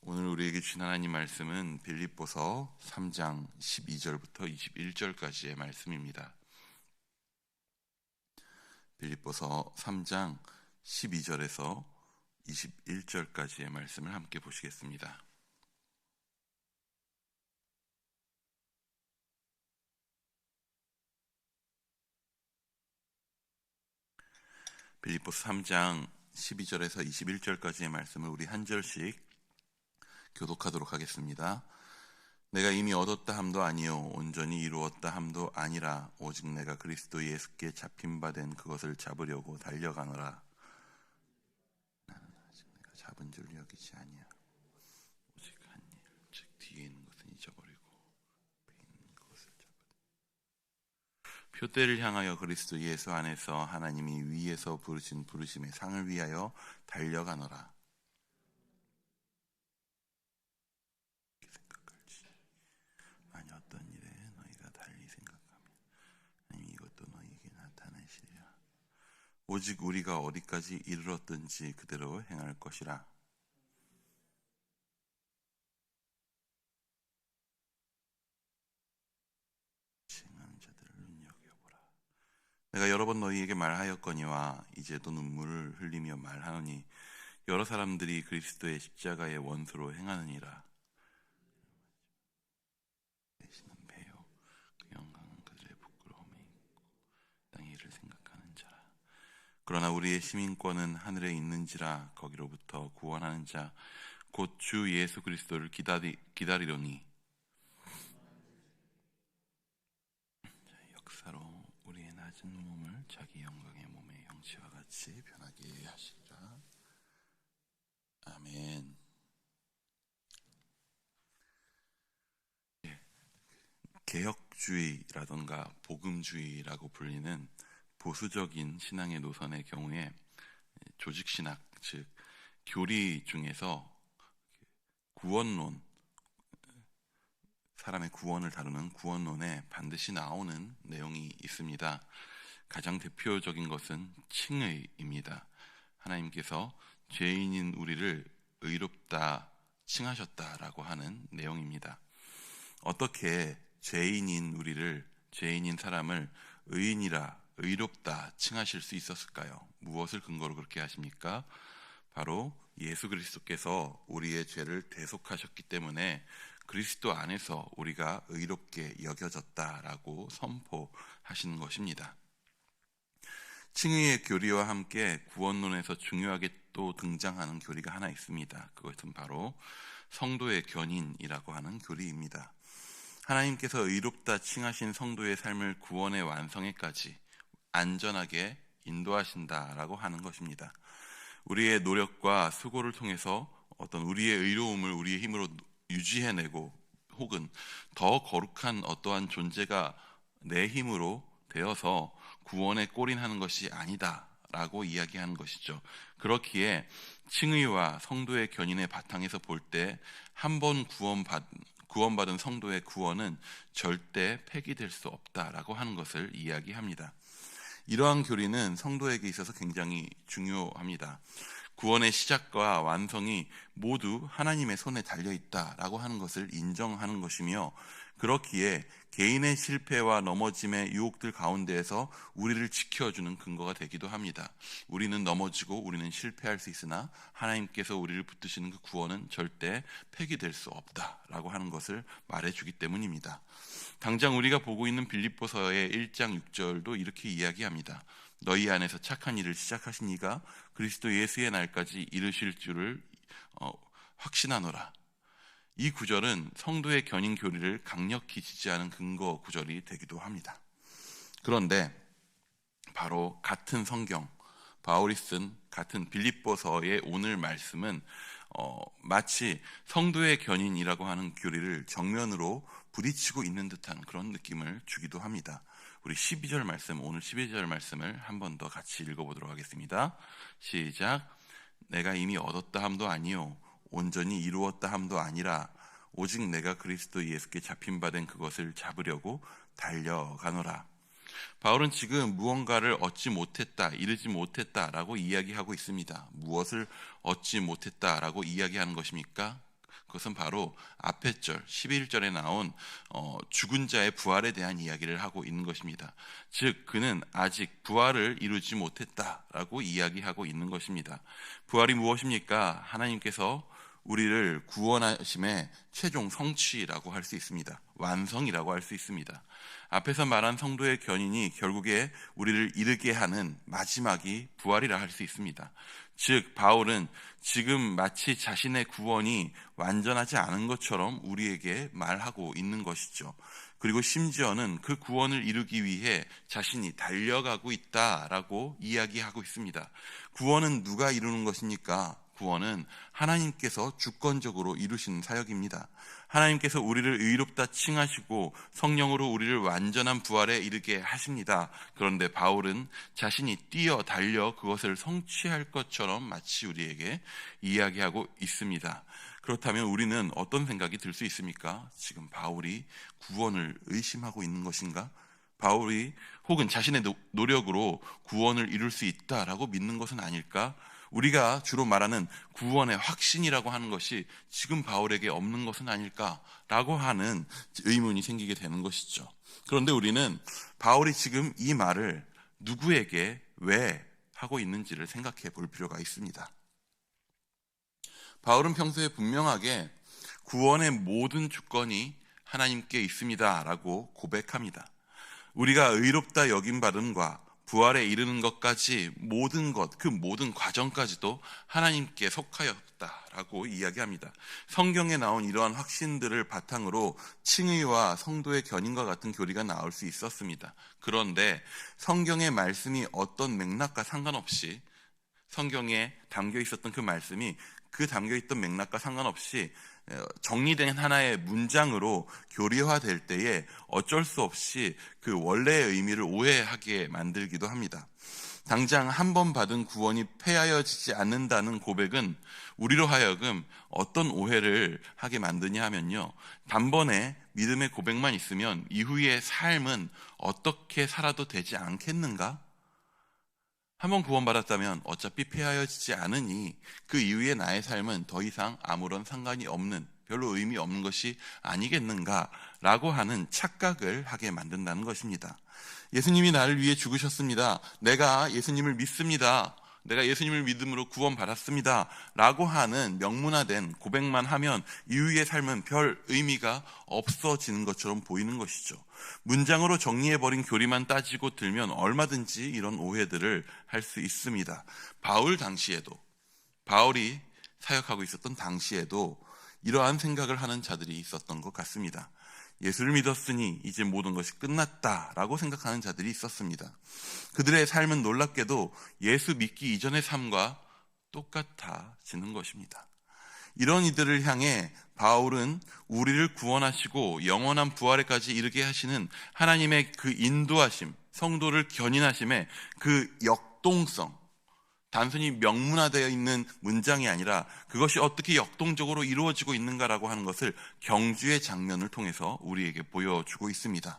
오늘 우리에게 주신 하나님 말씀은 빌립보서 3장 12절부터 21절까지의 말씀입니다. 빌립보서 3장 12절에서 21절까지의 말씀을 함께 보시겠습니다. 빌립보서 3장 12절에서 21절까지의 말씀을 우리 한 절씩 교독하도록 하겠습니다. 내가 이미 얻었다 함도 아니요 온전히 이루었다 함도 아니라 오직 내가 그리스도 예수께 잡힌 바 된 그것을 잡으려고 달려가노라. 나는 아직 내가 잡은 줄 여기지 아니야. 오직 한 일, 즉 뒤에 있는 것은 잊어버리고 앞에 있는 것을 잡으라. 표대를 향하여 그리스도 예수 안에서 하나님이 위에서 부르신 부르심의 상을 위하여 달려가노라. 오직 우리가 어디까지 이르렀든지 그대로 행할 것이라. 행하는 자들을 눈여겨보라. 내가 여러 번 너희에게 말하였거니와 이제도 눈물을 흘리며 말하노니 여러 사람들이 그리스도의 십자가의 원수로 행하느니라. 대신은 배요 그 영광은 그들의 부끄러움에 있고 땅의 일을 생각하는 자라. 그러나 우리의 시민권은 하늘에 있는지라. 거기로부터 구원하는 자 곧 주 예수 그리스도를 기다리려니 역사로 우리의 낮은 몸을 자기 영광의 몸의 형체와 같이 변하게 하시리라. 아멘. 개혁주의라던가 복음주의라고 불리는 보수적인 신앙의 노선의 경우에 조직신학, 즉 교리 중에서 구원론, 사람의 구원을 다루는 구원론에 반드시 나오는 내용이 있습니다. 가장 대표적인 것은 칭의입니다. 하나님께서 죄인인 우리를 의롭다 칭하셨다라고 하는 내용입니다. 어떻게 죄인인 우리를, 죄인인 사람을 의인이라 의롭다 칭하실 수 있었을까요? 무엇을 근거로 그렇게 하십니까? 바로 예수 그리스도께서 우리의 죄를 대속하셨기 때문에 그리스도 안에서 우리가 의롭게 여겨졌다라고 선포하시는 것입니다. 칭의의 교리와 함께 구원론에서 중요하게 또 등장하는 교리가 하나 있습니다. 그것은 바로 성도의 견인이라고 하는 교리입니다. 하나님께서 의롭다 칭하신 성도의 삶을 구원의 완성에까지 안전하게 인도하신다라고 하는 것입니다. 우리의 노력과 수고를 통해서 어떤 우리의 의로움을 우리의 힘으로 유지해내고 혹은 더 거룩한 어떠한 존재가 내 힘으로 되어서 구원에 골인하는 것이 아니다라고 이야기하는 것이죠. 그렇기에 칭의와 성도의 견인의 바탕에서 볼 때 한 번 구원받은 성도의 구원은 절대 폐기될 수 없다라고 하는 것을 이야기합니다. 이러한 교리는 성도에게 있어서 굉장히 중요합니다. 구원의 시작과 완성이 모두 하나님의 손에 달려있다라고 하는 것을 인정하는 것이며, 그렇기에 개인의 실패와 넘어짐의 유혹들 가운데에서 우리를 지켜주는 근거가 되기도 합니다. 우리는 넘어지고 우리는 실패할 수 있으나 하나님께서 우리를 붙드시는 그 구원은 절대 폐기될 수 없다라고 하는 것을 말해주기 때문입니다. 당장 우리가 보고 있는 빌립보서의 1장 6절도 이렇게 이야기합니다. 너희 안에서 착한 일을 시작하신 이가 그리스도 예수의 날까지 이르실 줄을 확신하노라. 이 구절은 성도의 견인 교리를 강력히 지지하는 근거 구절이 되기도 합니다. 그런데 바로 같은 성경, 바울이 쓴 같은 빌립보서의 오늘 말씀은 마치 성도의 견인이라고 하는 교리를 정면으로 부딪히고 있는 듯한 그런 느낌을 주기도 합니다. 우리 12절 말씀, 오늘 12절 말씀을 한 번 더 같이 읽어보도록 하겠습니다. 시작. 내가 이미 얻었다 함도 아니요 온전히 이루었다 함도 아니라 오직 내가 그리스도 예수께 잡힌 바 된 그것을 잡으려고 달려가노라. 바울은 지금 무언가를 얻지 못했다, 이루지 못했다라고 이야기하고 있습니다. 무엇을 얻지 못했다라고 이야기하는 것입니까? 그것은 바로 앞에 절 11절에 나온 죽은 자의 부활에 대한 이야기를 하고 있는 것입니다. 즉 그는 아직 부활을 이루지 못했다라고 이야기하고 있는 것입니다. 부활이 무엇입니까? 하나님께서 우리를 구원하심의 최종 성취라고 할 수 있습니다. 완성이라고 할 수 있습니다. 앞에서 말한 성도의 견인이 결국에 우리를 이르게 하는 마지막이 부활이라 할 수 있습니다. 즉 바울은 지금 마치 자신의 구원이 완전하지 않은 것처럼 우리에게 말하고 있는 것이죠. 그리고 심지어는 그 구원을 이루기 위해 자신이 달려가고 있다라고 이야기하고 있습니다. 구원은 누가 이루는 것입니까? 구원은 하나님께서 주권적으로 이루신 사역입니다. 하나님께서 우리를 의롭다 칭하시고 성령으로 우리를 완전한 부활에 이르게 하십니다. 그런데 바울은 자신이 뛰어 달려 그것을 성취할 것처럼 마치 우리에게 이야기하고 있습니다. 그렇다면 우리는 어떤 생각이 들 수 있습니까? 지금 바울이 구원을 의심하고 있는 것인가? 바울이 혹은 자신의 노력으로 구원을 이룰 수 있다라고 믿는 것은 아닐까? 우리가 주로 말하는 구원의 확신이라고 하는 것이 지금 바울에게 없는 것은 아닐까라고 하는 의문이 생기게 되는 것이죠. 그런데 우리는 바울이 지금 이 말을 누구에게 왜 하고 있는지를 생각해 볼 필요가 있습니다. 바울은 평소에 분명하게 구원의 모든 주권이 하나님께 있습니다라고 고백합니다. 우리가 의롭다 여김받음과 부활에 이르는 것까지 모든 것, 그 모든 과정까지도 하나님께 속하였다라고 이야기합니다. 성경에 나온 이러한 확신들을 바탕으로 칭의와 성도의 견인과 같은 교리가 나올 수 있었습니다. 그런데 성경의 말씀이 어떤 맥락과 상관없이 성경에 담겨 있었던 그 말씀이 그 담겨 있던 맥락과 상관없이 정리된 하나의 문장으로 교리화될 때에 어쩔 수 없이 그 원래의 의미를 오해하게 만들기도 합니다. 당장 한 번 받은 구원이 폐하여지지 않는다는 고백은 우리로 하여금 어떤 오해를 하게 만드냐 하면요, 단번에 믿음의 고백만 있으면 이후의 삶은 어떻게 살아도 되지 않겠는가? 한번 구원받았다면 어차피 폐하여지지 않으니 그 이후의 나의 삶은 더 이상 아무런 상관이 없는, 별로 의미 없는 것이 아니겠는가라고 하는 착각을 하게 만든다는 것입니다. 예수님이 나를 위해 죽으셨습니다. 내가 예수님을 믿습니다. 내가 예수님을 믿음으로 구원받았습니다 라고 하는 명문화된 고백만 하면 이후의 삶은 별 의미가 없어지는 것처럼 보이는 것이죠. 문장으로 정리해버린 교리만 따지고 들면 얼마든지 이런 오해들을 할 수 있습니다. 바울이 사역하고 있었던 당시에도 이러한 생각을 하는 자들이 있었던 것 같습니다. 예수를 믿었으니 이제 모든 것이 끝났다라고 생각하는 자들이 있었습니다. 그들의 삶은 놀랍게도 예수 믿기 이전의 삶과 똑같아지는 것입니다. 이런 이들을 향해 바울은 우리를 구원하시고 영원한 부활에까지 이르게 하시는 하나님의 그 인도하심, 성도를 견인하심의 그 역동성, 단순히 명문화되어 있는 문장이 아니라 그것이 어떻게 역동적으로 이루어지고 있는가라고 하는 것을 경주의 장면을 통해서 우리에게 보여주고 있습니다.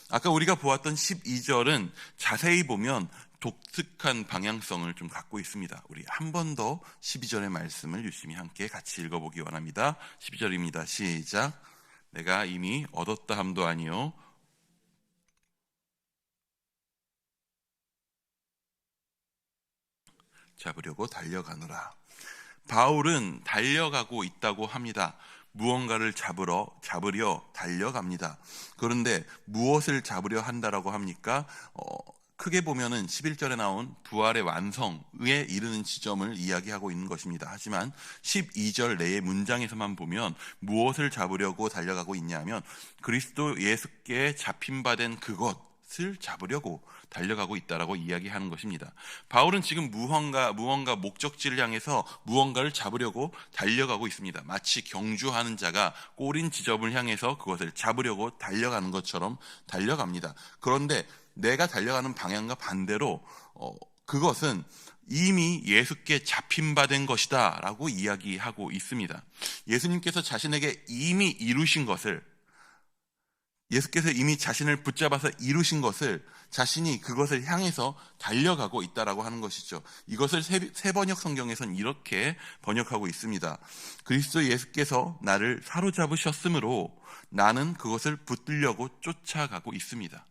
아까 우리가 보았던 12절은 자세히 보면 독특한 방향성을 좀 갖고 있습니다. 우리 한 번 더 12절의 말씀을 유심히 함께 같이 읽어보기 원합니다. 12절입니다. 시작. 내가 이미 얻었다 함도 아니요 잡으려고 달려가노라. 바울은 달려가고 있다고 합니다. 무언가를 잡으려 달려갑니다. 그런데 무엇을 잡으려 한다라고 합니까? 크게 보면은 11절에 나온 부활의 완성에 이르는 지점을 이야기하고 있는 것입니다. 하지만 12절 내의 문장에서만 보면 무엇을 잡으려고 달려가고 있냐면 그리스도 예수께 잡힌 바 된 그것을 잡으려고 달려가고 있다라고 이야기하는 것입니다. 바울은 지금 무언가 목적지를 향해서 무언가를 잡으려고 달려가고 있습니다. 마치 경주하는 자가 꼬린 지점을 향해서 그것을 잡으려고 달려가는 것처럼 달려갑니다. 그런데 내가 달려가는 방향과 반대로 그것은 이미 예수께 잡힌 바 된 것이다 라고 이야기하고 있습니다. 예수님께서 자신에게 이미 이루신 것을, 예수께서 이미 자신을 붙잡아서 이루신 것을 자신이 그것을 향해서 달려가고 있다라고 하는 것이죠. 이것을 새 번역 성경에서는 이렇게 번역하고 있습니다. 그리스도 예수께서 나를 사로잡으셨으므로 나는 그것을 붙들려고 쫓아가고 있습니다.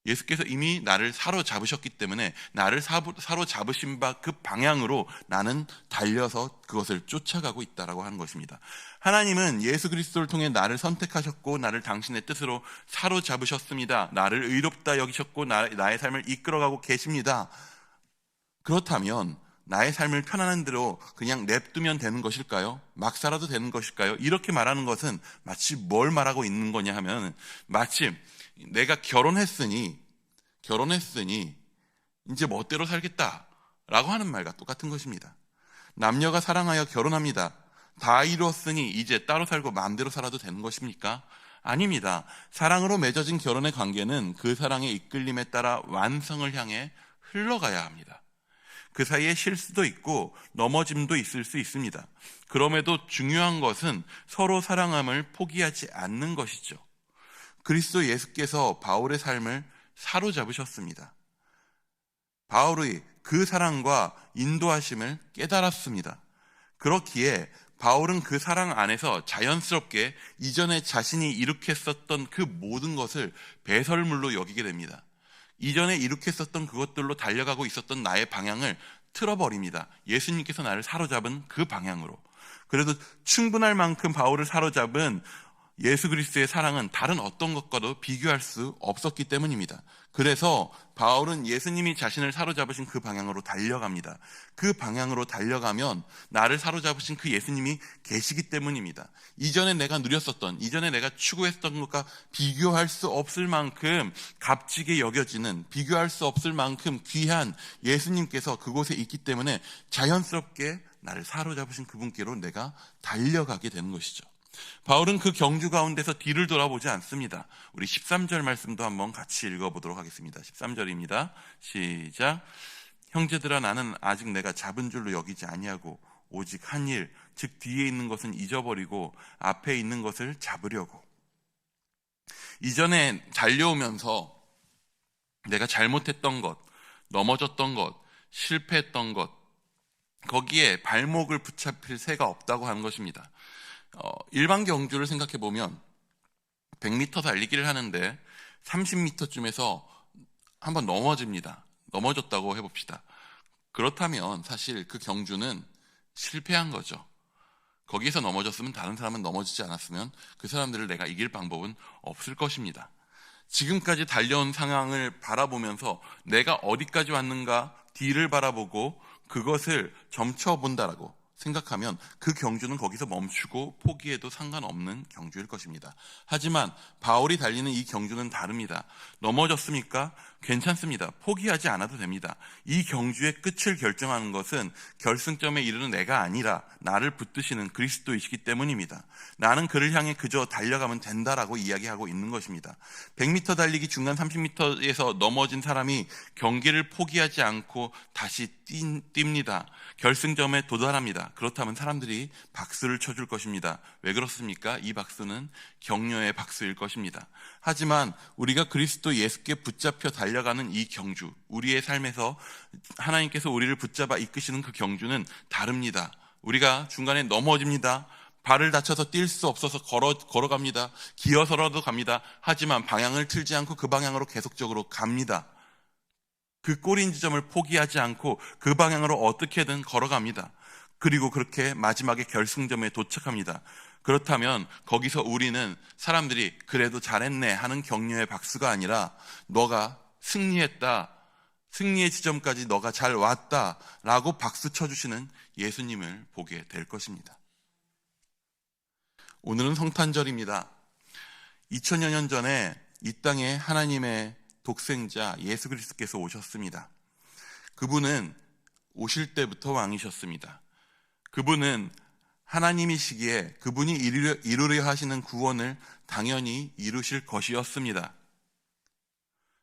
예수께서 이미 나를 사로잡으셨기 때문에 나를 사로잡으신 바 그 방향으로 나는 달려서 그것을 쫓아가고 있다라고 하는 것입니다. 하나님은 예수 그리스도를 통해 나를 선택하셨고 나를 당신의 뜻으로 사로잡으셨습니다. 나를 의롭다 여기셨고 나의 삶을 이끌어가고 계십니다. 그렇다면 나의 삶을 편안한 대로 그냥 냅두면 되는 것일까요? 막 살아도 되는 것일까요? 이렇게 말하는 것은 마치 뭘 말하고 있는 거냐 하면 마치 내가 결혼했으니 이제 멋대로 살겠다라고 하는 말과 똑같은 것입니다. 남녀가 사랑하여 결혼합니다. 다 이루었으니 이제 따로 살고 마음대로 살아도 되는 것입니까? 아닙니다. 사랑으로 맺어진 결혼의 관계는 그 사랑의 이끌림에 따라 완성을 향해 흘러가야 합니다. 그 사이에 실수도 있고 넘어짐도 있을 수 있습니다. 그럼에도 중요한 것은 서로 사랑함을 포기하지 않는 것이죠. 그리스도 예수께서 바울의 삶을 사로잡으셨습니다. 바울의 그 사랑과 인도하심을 깨달았습니다. 그렇기에 바울은 그 사랑 안에서 자연스럽게 이전에 자신이 이룩했었던 그 모든 것을 배설물로 여기게 됩니다. 이전에 이룩했었던 그것들로 달려가고 있었던 나의 방향을 틀어버립니다. 예수님께서 나를 사로잡은 그 방향으로. 그래도 충분할 만큼 바울을 사로잡은 예수 그리스도의 사랑은 다른 어떤 것과도 비교할 수 없었기 때문입니다. 그래서 바울은 예수님이 자신을 사로잡으신 그 방향으로 달려갑니다. 그 방향으로 달려가면 나를 사로잡으신 그 예수님이 계시기 때문입니다. 이전에 내가 누렸었던, 이전에 내가 추구했던 것과 비교할 수 없을 만큼 값지게 여겨지는, 비교할 수 없을 만큼 귀한 예수님께서 그곳에 있기 때문에 자연스럽게 나를 사로잡으신 그분께로 내가 달려가게 되는 것이죠. 바울은 그 경주 가운데서 뒤를 돌아보지 않습니다. 우리 13절 말씀도 한번 같이 읽어보도록 하겠습니다. 13절입니다. 시작. 형제들아, 나는 아직 내가 잡은 줄로 여기지 아니하고 오직 한 일, 즉 뒤에 있는 것은 잊어버리고 앞에 있는 것을 잡으려고. 이전에 달려오면서 내가 잘못했던 것, 넘어졌던 것, 실패했던 것, 거기에 발목을 붙잡힐 새가 없다고 하는 것입니다. 일반 경주를 생각해 보면 100m 달리기를 하는데 30m쯤에서 한번 넘어집니다. 넘어졌다고 해봅시다. 그렇다면 사실 그 경주는 실패한 거죠. 거기서 넘어졌으면 다른 사람은 넘어지지 않았으면 그 사람들을 내가 이길 방법은 없을 것입니다. 지금까지 달려온 상황을 바라보면서 내가 어디까지 왔는가 뒤를 바라보고 그것을 점쳐본다라고 생각하면 그 경주는 거기서 멈추고 포기해도 상관없는 경주일 것입니다. 하지만 바울이 달리는 이 경주는 다릅니다. 넘어졌습니까? 괜찮습니다. 포기하지 않아도 됩니다. 이 경주의 끝을 결정하는 것은 결승점에 이르는 내가 아니라 나를 붙드시는 그리스도이시기 때문입니다. 나는 그를 향해 그저 달려가면 된다라고 이야기하고 있는 것입니다. 100m 달리기 중간 30m에서 넘어진 사람이 경기를 포기하지 않고 다시 뜁니다. 결승점에 도달합니다. 그렇다면 사람들이 박수를 쳐줄 것입니다. 왜 그렇습니까? 이 박수는 격려의 박수일 것입니다. 하지만 우리가 그리스도 예수께 붙잡혀 달려가는 이 경주, 우리의 삶에서 하나님께서 우리를 붙잡아 이끄시는 그 경주는 다릅니다. 우리가 중간에 넘어집니다. 발을 다쳐서 뛸 수 없어서 걸어갑니다. 기어서라도 갑니다. 하지만 방향을 틀지 않고 그 방향으로 계속적으로 갑니다. 그 꼬린 지점을 포기하지 않고 그 방향으로 어떻게든 걸어갑니다. 그리고 그렇게 마지막에 결승점에 도착합니다. 그렇다면 거기서 우리는 사람들이 그래도 잘했네 하는 격려의 박수가 아니라 너가 승리했다, 승리의 지점까지 너가 잘 왔다 라고 박수 쳐주시는 예수님을 보게 될 것입니다. 오늘은 성탄절입니다. 2000여 년 전에 이 땅에 하나님의 독생자 예수 그리스도께서 오셨습니다. 그분은 오실 때부터 왕이셨습니다. 그분은 하나님이시기에 그분이 이루려 하시는 구원을 당연히 이루실 것이었습니다.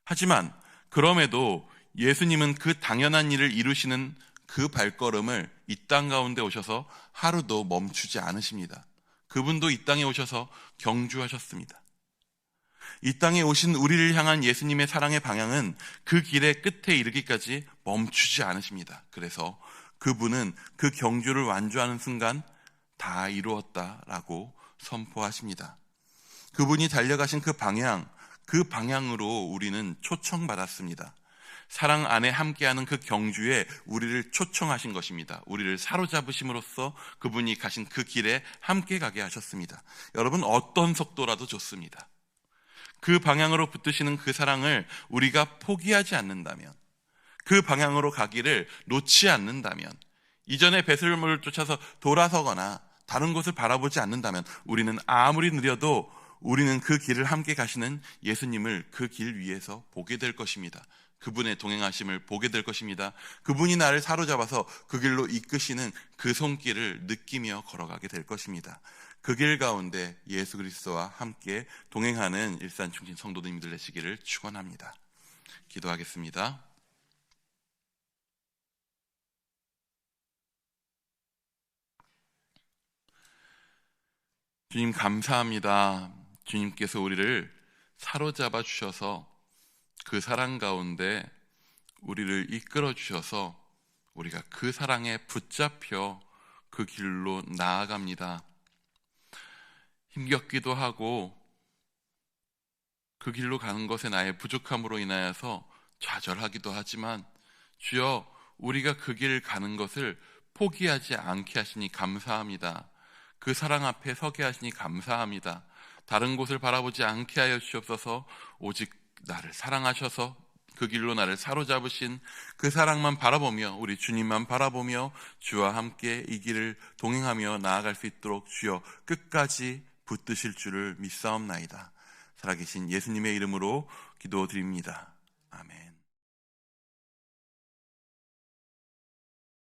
하지만 그럼에도 예수님은 그 당연한 일을 이루시는 그 발걸음을 이 땅 가운데 오셔서 하루도 멈추지 않으십니다. 그분도 이 땅에 오셔서 경주하셨습니다. 이 땅에 오신 우리를 향한 예수님의 사랑의 방향은 그 길의 끝에 이르기까지 멈추지 않으십니다. 그래서 그분은 그 경주를 완주하는 순간 다 이루었다라고 선포하십니다. 그분이 달려가신 그 방향으로 우리는 초청받았습니다. 사랑 안에 함께하는 그 경주에 우리를 초청하신 것입니다. 우리를 사로잡으심으로써 그분이 가신 그 길에 함께 가게 하셨습니다. 여러분, 어떤 속도라도 좋습니다. 그 방향으로 붙드시는 그 사랑을 우리가 포기하지 않는다면, 그 방향으로 가기를 놓지 않는다면, 이전의 배설물을 쫓아서 돌아서거나 다른 곳을 바라보지 않는다면 우리는 아무리 느려도 우리는 그 길을 함께 가시는 예수님을 그 길 위에서 보게 될 것입니다. 그분의 동행하심을 보게 될 것입니다. 그분이 나를 사로잡아서 그 길로 이끄시는 그 손길을 느끼며 걸어가게 될 것입니다. 그 길 가운데 예수 그리스도와 함께 동행하는 일산충신 성도님들 되시기를 축원합니다. 기도하겠습니다. 주님, 감사합니다. 주님께서 우리를 사로잡아 주셔서 그 사랑 가운데 우리를 이끌어 주셔서 우리가 그 사랑에 붙잡혀 그 길로 나아갑니다. 힘겹기도 하고 그 길로 가는 것에 나의 부족함으로 인하여서 좌절하기도 하지만 주여, 우리가 그 길을 가는 것을 포기하지 않게 하시니 감사합니다. 그 사랑 앞에 서게 하시니 감사합니다. 다른 곳을 바라보지 않게 하여 주옵소서. 오직 나를 사랑하셔서 그 길로 나를 사로잡으신 그 사랑만 바라보며, 우리 주님만 바라보며 주와 함께 이 길을 동행하며 나아갈 수 있도록 주여 끝까지 붙드실 줄을 믿사옵나이다. 살아계신 예수님의 이름으로 기도드립니다. 아멘.